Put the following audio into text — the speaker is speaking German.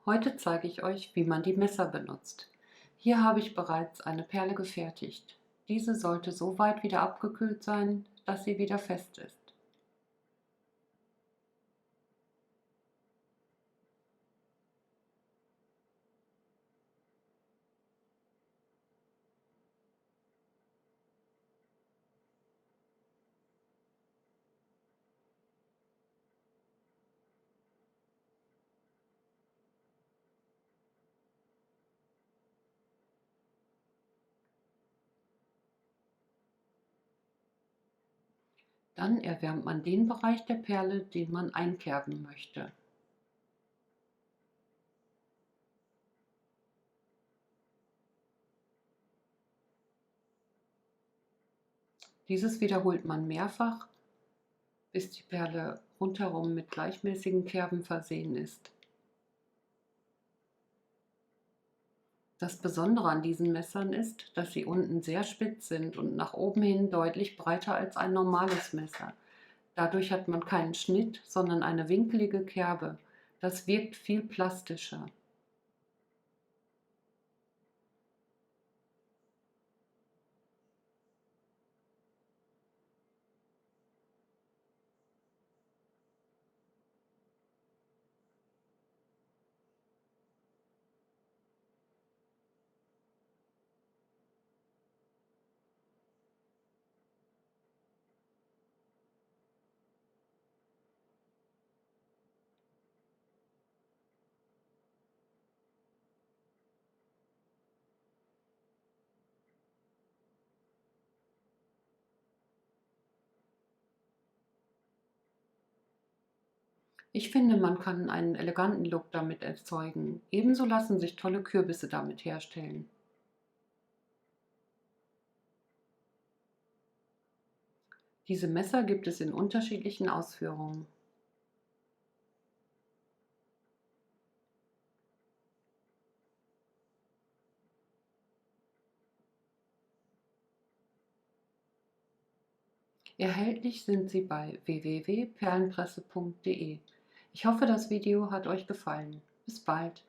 Heute zeige ich euch, wie man die Messer benutzt. Hier habe ich bereits eine Perle gefertigt. Diese sollte so weit wieder abgekühlt sein, dass sie wieder fest ist. Dann erwärmt man den Bereich der Perle, den man einkerben möchte. Dieses wiederholt man mehrfach, bis die Perle rundherum mit gleichmäßigen Kerben versehen ist. Das Besondere an diesen Messern ist, dass sie unten sehr spitz sind und nach oben hin deutlich breiter als ein normales Messer. Dadurch hat man keinen Schnitt, sondern eine winkelige Kerbe. Das wirkt viel plastischer. Ich finde, man kann einen eleganten Look damit erzeugen. Ebenso lassen sich tolle Kürbisse damit herstellen. Diese Messer gibt es in unterschiedlichen Ausführungen. Erhältlich sind sie bei www.perlenpresse.de. Ich hoffe, das Video hat euch gefallen. Bis bald!